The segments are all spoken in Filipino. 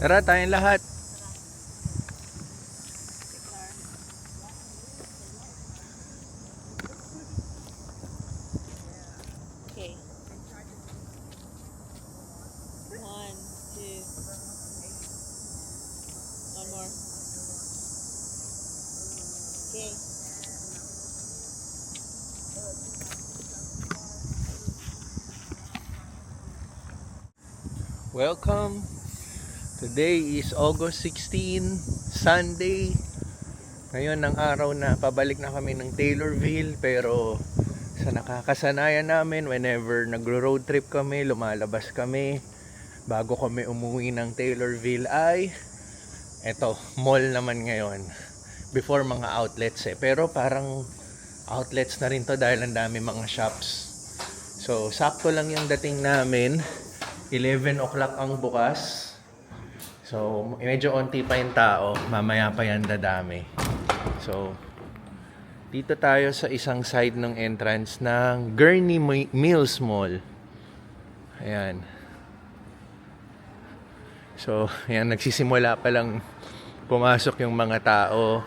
Tara tayong lahat. Okay. One, two. One more. Okay. Welcome. Today is August 16, Sunday. Ngayon ang araw na pabalik na kami ng Taylorville, pero sa nakakasanayan namin, whenever nagro-road trip kami, lumalabas kami, bago kami umuwi ng Taylorville ay eto, mall naman ngayon. Before mga outlets pero parang outlets na rin to dahil ang dami mga shops. So sakto lang yung dating namin, 11 o'clock ang bukas. So medyo onti pa yung tao, mamaya pa yan dadami. So dito tayo sa isang side ng entrance ng Gurnee Mills Mall. Ayan. So ayan, nagsisimula pa lang pumasok yung mga tao.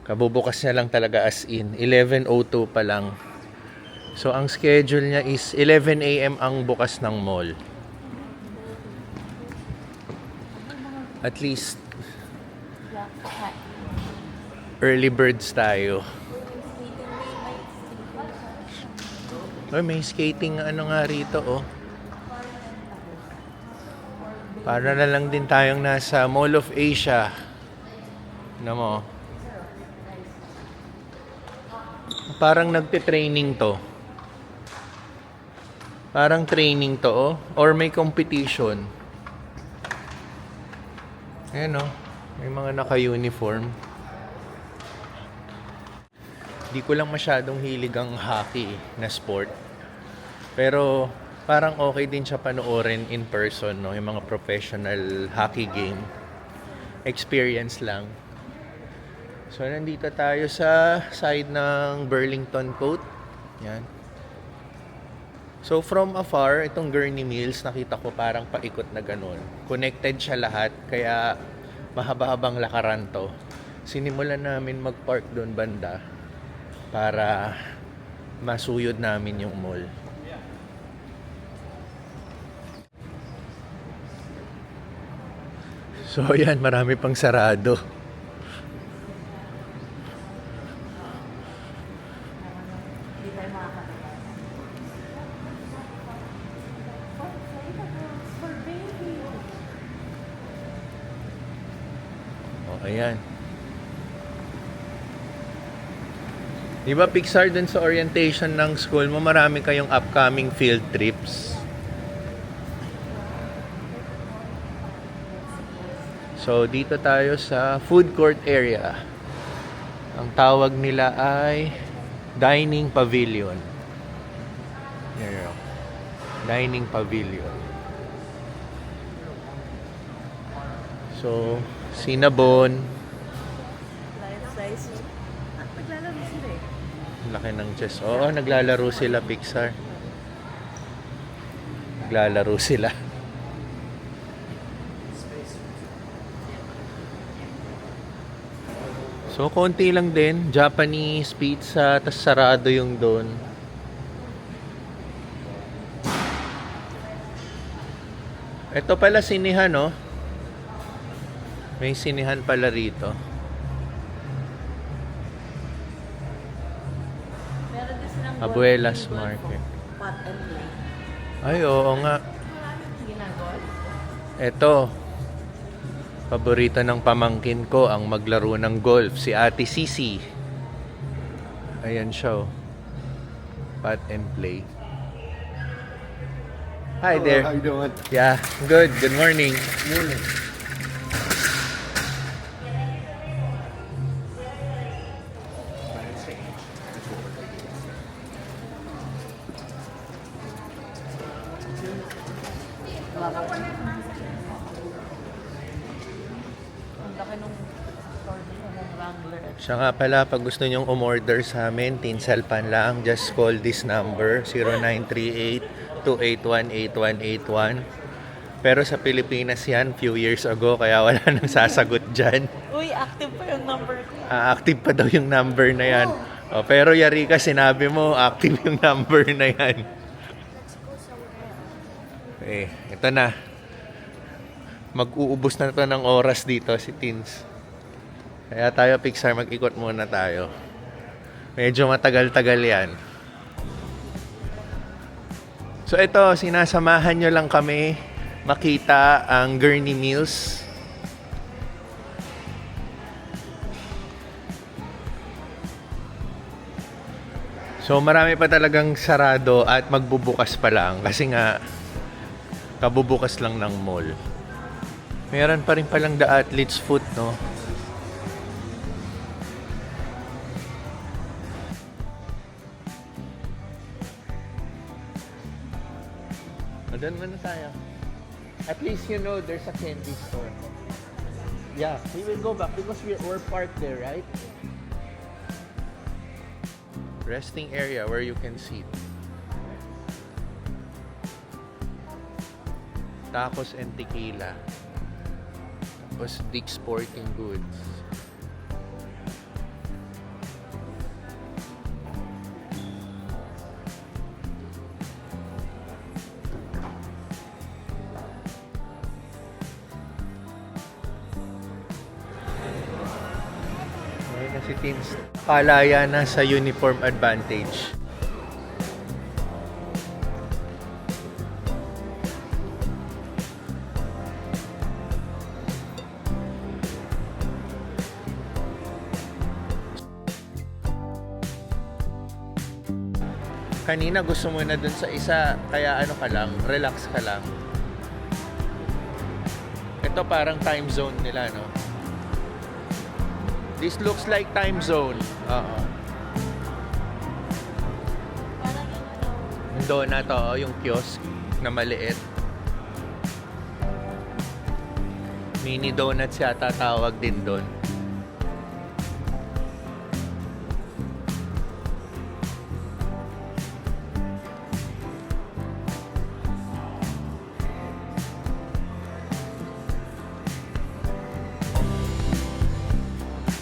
Kabubukas niya lang talaga, as in 11:02 pa lang. So ang schedule niya is 11 AM ang bukas ng mall. At least early birds tayo. May skating ano nga rito Para na lang din tayong nasa Mall of Asia. Ano mo? Parang nagte-training to. Parang training to or may competition. Ayan may mga naka-uniform. Di ko lang masyadong hilig ang hockey na sport. Pero parang okay din siya panoorin in person, yung mga professional hockey game. Experience lang. So nandito tayo sa side ng Burlington Coat. Yan. So from afar, itong Gurnee Mills, nakita ko parang paikot na ganun. Connected siya lahat, kaya mahaba-habang lakaran to. Sinimulan namin mag-park doon banda para masuyod namin yung mall. So yan, marami pang sarado. Ayan. Di ba Pixar, dun sa orientation ng school mo, marami kayong upcoming field trips. So dito tayo sa food court area. Ang tawag nila ay Dining Pavilion. There. Dining Pavilion. So Cinnabon. Life size. Naglalaro sila Laki ng chess. Oo, naglalaro sila Pixar. Naglalaro sila. So, konti lang din. Japanese pizza, tas sarado yung doon. Ito pala sinihan, May sinihan pala rito. Meron din silang Abuelas Market. pot and play. Ay, oo nga. Ginagol? Ito. Paborito ng pamangkin ko ang maglaro ng golf, si Ate Sisi. Ayan siya, Pot and play. Hi there. How you doing? Yeah, good. Good morning. Morning. Ang laki nung store nila, ng Wrangler. Siya nga pala, pag gusto nyong umorder sa amin, Tinsalpan lang, just call this number, 0938-281-8181. Pero sa Pilipinas yan, few years ago, kaya wala nang sasagot dyan. Uy, active pa yung number ko. Active pa daw yung number na yan. Pero Yarika, sinabi mo, active yung number na yan. Ito na. Mag-uubos na to ng oras dito si Teens. Kaya tayo, Pixar, mag-ikot muna tayo. Medyo matagal-tagal yan. So ito, sinasamahan nyo lang kami makita ang Gurney Mills. So marami pa talagang sarado at magbubukas pa lang kasi nga kabubukas lang ng mall. Meron pa rin palang The Athlete's Foot, no? Doon muna tayo. At least you know there's a candy store. Yeah, we will go back because we're parked there, right? Resting area where you can sit. Tacos and tequila. Tapos Dick's Sporting Goods. Ayun na si Teens. Palaya na sa uniform advantage. Kanina gusto mo na dun sa isa, kaya ano ka lang, relax ka lang. Ito parang time zone nila, no? This looks like time zone. Oo. Yung donut, yung kiosk na maliit. Mini donuts yata tawag din doon.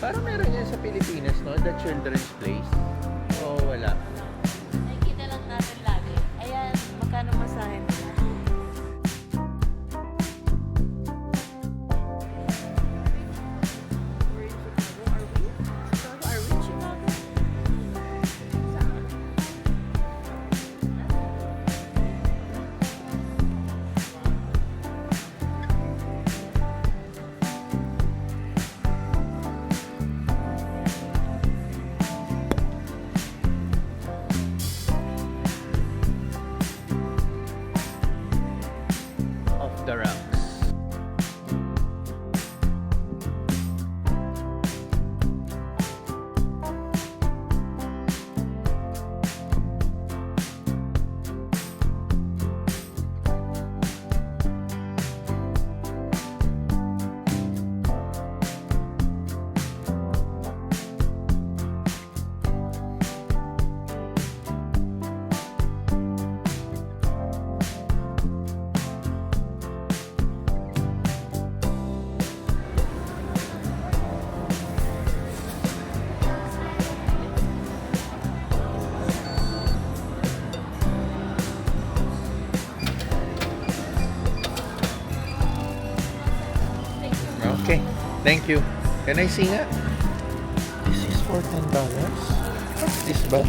Parang meron yan sa Pilipinas, no? The children's place. Oo, wala. Nakikita lang natin lagi. Ayan, magkano masahe nila? Off the rocks. Okay, thank you. Can I see nga? This is for $10. What's this ba?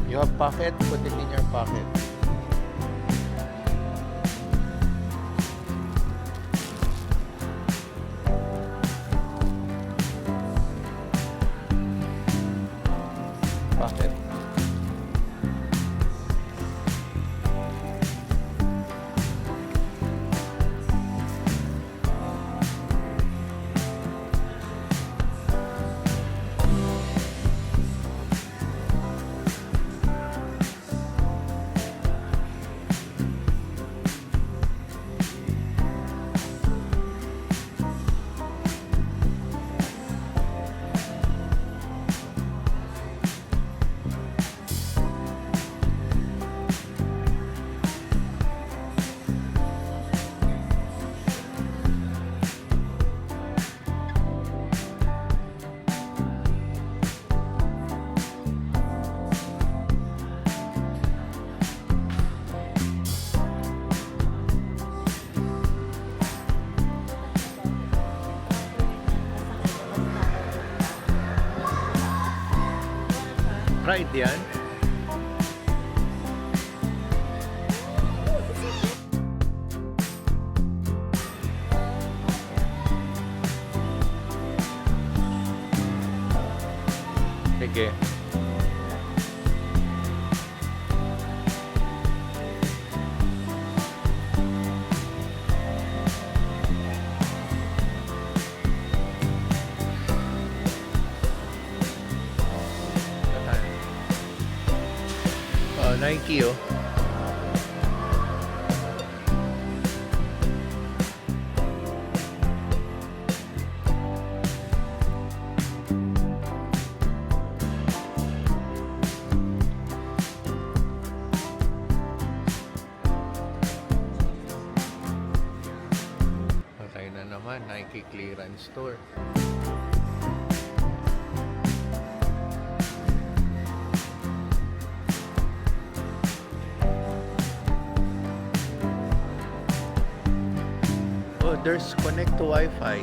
You have pocket? Put it in your pocket. Pocket. Pride yan. Sige. Oh, Nike oh. Okay na naman, Nike clearance store. Oh, there's connect to Wi-Fi.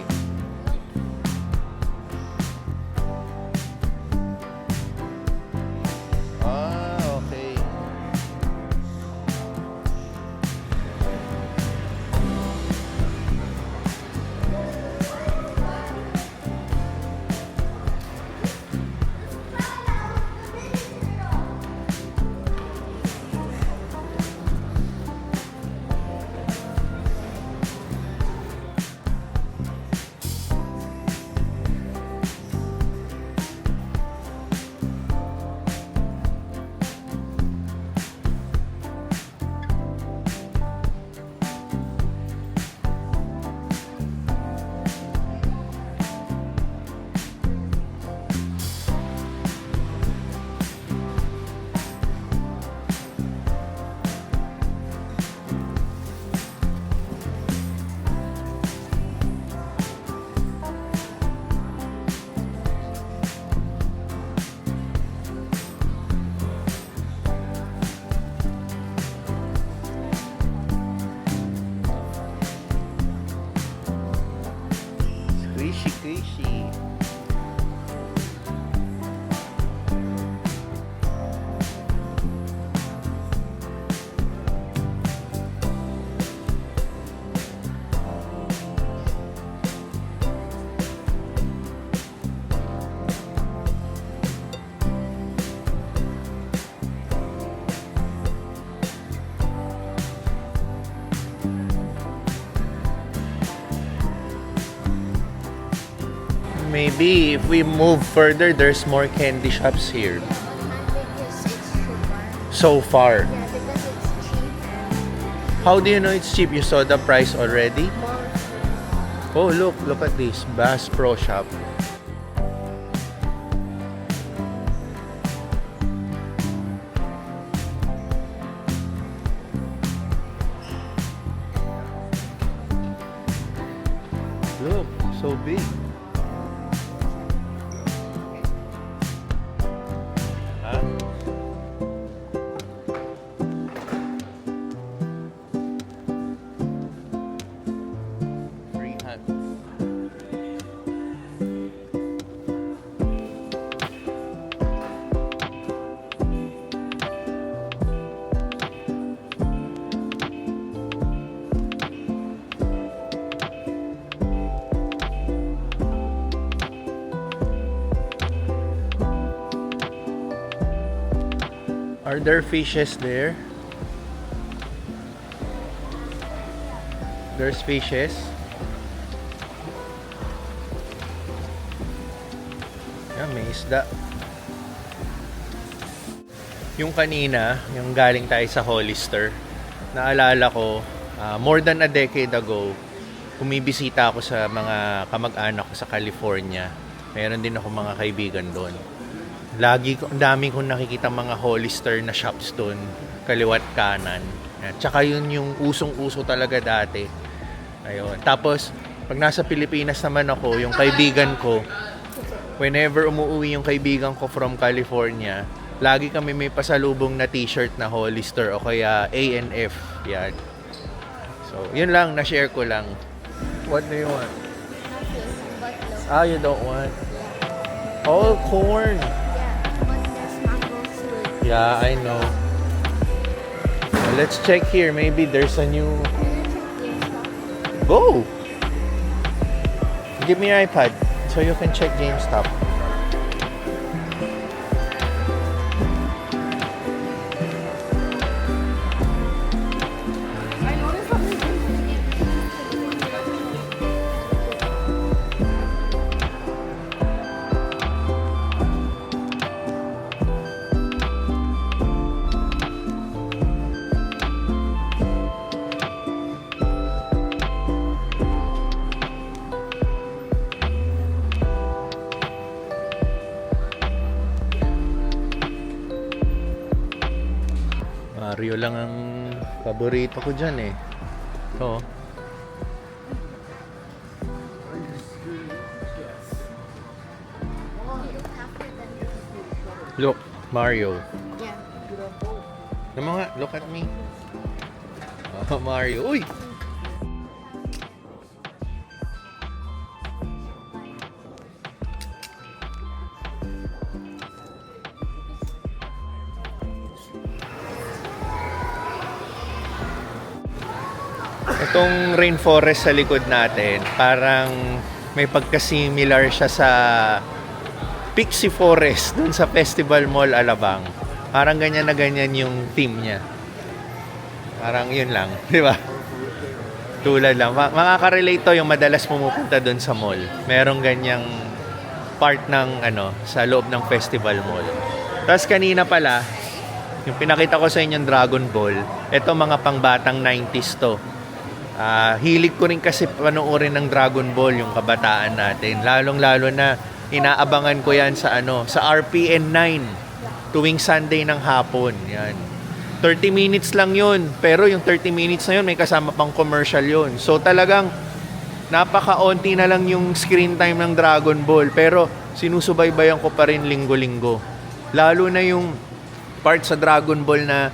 Ah, okay. Squishy, squishy. Maybe if we move further, there's more candy shops here. So far. Yeah, because it's cheap and How do you know it's cheap? You saw the price already? more. Oh, look at this. Bass Pro Shop. Look, so big. Huh? Free hunt. Are there fishes there? There's fishes. Yeah, may isda. Yung kanina, yung galing tayo sa Hollister, naalala ko, more than a decade ago, bumibisita ako sa mga kamag-anak ko sa California. Meron din ako mga kaibigan doon. Ang dami kong nakikita mga Hollister na shops doon, kaliwat kanan. Yan. Tsaka yun yung usong-uso talaga dati. Ayun. Tapos, pag nasa Pilipinas naman ako, yung kaibigan ko, whenever umuwi yung kaibigan ko from California, lagi kami may pasalubong na t-shirt na Hollister o kaya A&F. Yan. So, yun lang, na-share ko lang. What do you want? Nothing but low. Ah, you don't want? Oh, corn. Yeah, but there's mango Yeah, I know. Let's check here. Maybe there's a new... Go! Give me your iPad so you can check GameStop. I noticed something. Mario lang ang paborito ko dyan eh. Ito. Look, Mario. Yeah. Naman nga, look at me. Oh, Mario. Uy! Itong rainforest sa likod natin, parang may pagka-similar siya sa Pixie Forest dun sa Festival Mall Alabang. Parang ganyan na ganyan yung theme niya. Parang yun lang, di ba? Tulad lang. Makaka-relate to yung madalas pumupunta dun sa mall. Merong ganyang part ng sa loob ng Festival Mall. Tapos kanina pala, yung pinakita ko sa inyong Dragon Ball, ito mga pangbatang 90s to. Hilig ko rin kasi panoorin ng Dragon Ball yung kabataan natin. Lalong-lalo na inaabangan ko yan sa sa RPN 9 tuwing Sunday ng hapon. Yan. 30 minutes lang yun. Pero yung 30 minutes na yun, may kasama pang commercial yun. So talagang napaka-onti na lang yung screen time ng Dragon Ball. Pero sinusubaybayan ko pa rin linggo-linggo. Lalo na yung part sa Dragon Ball na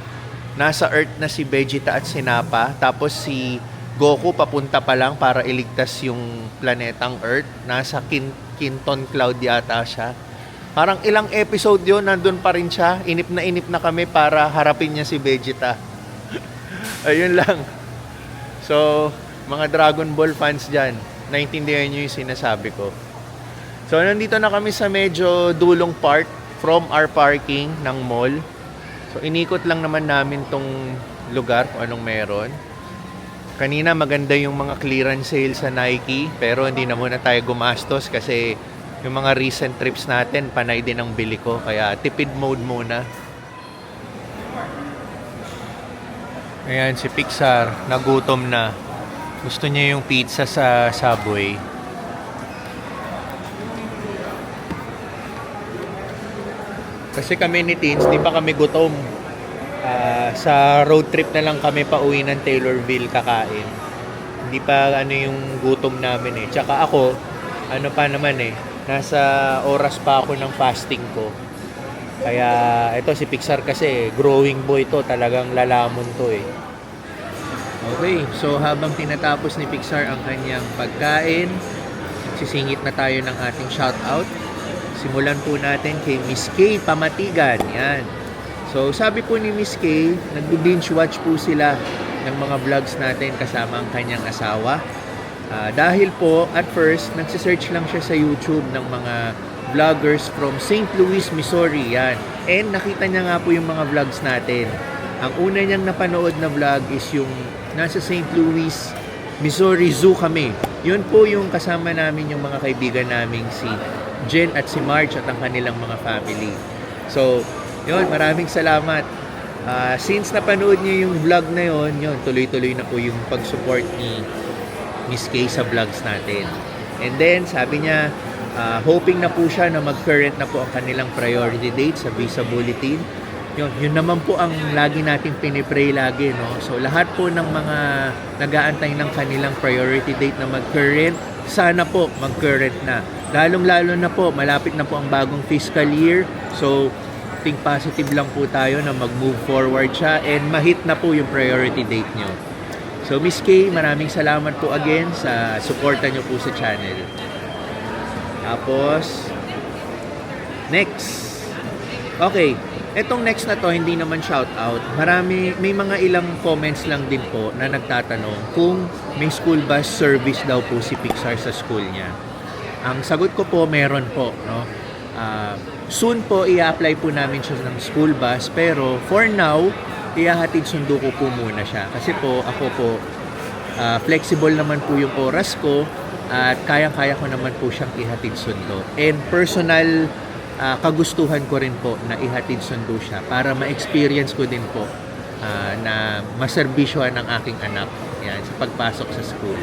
nasa Earth na si Vegeta at si Nappa. Tapos si Goku papunta pa lang para iligtas yung planetang Earth. Nasa Kinton Cloud yata siya. Parang ilang episode yun, nandun pa rin siya. Inip na kami para harapin niya si Vegeta. Ayun lang. So, mga Dragon Ball fans dyan, naintindihan nyo yung sinasabi ko. So, nandito na kami sa medyo dulong part from our parking ng mall. So, inikot lang naman namin tong lugar kung anong meron. Kanina maganda yung mga clearance sale sa Nike, pero hindi na muna tayo gumastos kasi yung mga recent trips natin, panay din ang bili ko. Kaya tipid mode muna. Ayan, si Pixar, nagutom na. Gusto niya yung pizza sa Subway. Kasi kami ni Teens, di pa kami gutom. Sa road trip na lang kami pa uwi ng Taylorville kakain. Hindi pa yung gutom namin eh. Tsaka ako, pa naman eh, nasa oras pa ako ng fasting ko. Kaya ito si Pixar kasi growing boy to, talagang lalamon to eh. Okay, so habang tinatapos ni Pixar ang kanyang pagkain, sisingit na tayo ng ating shoutout. Simulan po natin kay Miss Kay Pamatigan. Yan. So sabi po ni Miss Kay, nag-binge watch po sila ng mga vlogs natin kasama ang kanyang asawa. Dahil po, at first, nagsisearch lang siya sa YouTube ng mga vloggers from St. Louis, Missouri. Yan. And nakita niya nga po yung mga vlogs natin. Ang una niyang napanood na vlog is yung nasa St. Louis, Missouri Zoo kami. Yun po yung kasama namin yung mga kaibigan naming si Jen at si Marge at ang kanilang mga family. So, yun, maraming salamat. Since napanood niyo yung vlog na yun, tuloy-tuloy na po yung pag-support ni Miss Kay sa vlogs natin. And then, sabi niya, hoping na po siya na mag-current na po ang kanilang priority date sa visa bulletin. Yun naman po ang lagi nating pinipray lagi, no? So, lahat po ng mga nag-aantay ng kanilang priority date na mag-current, sana po mag-current na. Lalong-lalo na po, malapit na po ang bagong fiscal year. So, think positive lang po tayo na mag-move forward siya and ma-hit na po yung priority date nyo. So, Miss Kay, maraming salamat po again sa suporta nyo po sa channel. Tapos, next. Okay, etong next na to, hindi naman shout out. May mga ilang comments lang din po na nagtatanong kung may school bus service daw po si Pixar sa school niya. Ang sagot ko po, meron po, no? Soon po, i-apply po namin siya ng school bus, pero for now, ihahatid sundo ko po muna siya. Kasi po, ako po, flexible naman po yung oras ko at kayang-kaya ko naman po siyang ihatid sundo. And personal kagustuhan ko rin po na ihatid sundo siya para ma-experience ko din po na maserbisyohan ng aking anak yan, sa pagpasok sa school.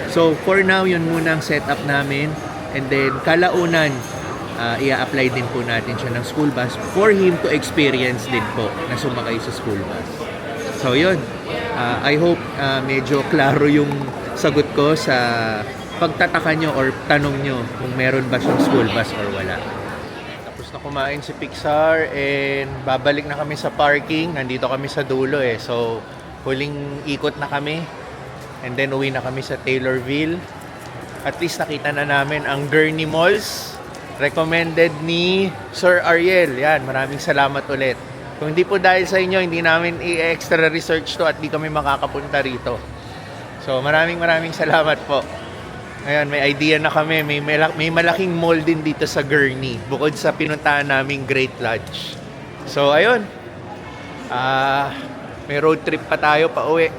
So for now, yun muna ang setup namin, and then kalaunan i-apply din po natin siya ng school bus for him to experience din po na sumakay sa school bus. So yun, I hope medyo klaro yung sagot ko sa pagtataka nyo or tanong nyo kung meron ba siyang school bus or wala. Tapos na kumain si Pixar and babalik na kami sa parking. Nandito kami sa dulo So, huling ikot na kami. And then, uwi na kami sa Taylorville. At least nakita na namin ang Gurney Malls. Recommended ni Sir Ariel. Yan, maraming salamat ulit. Kung hindi po dahil sa inyo, hindi namin i-extra research to at di kami makakapunta rito. So, maraming salamat po. Ayan, may idea na kami. May malaking mall din dito sa Gurney. Bukod sa pinuntahan naming Great Lodge. So, ayun. May road trip pa tayo pa uwi.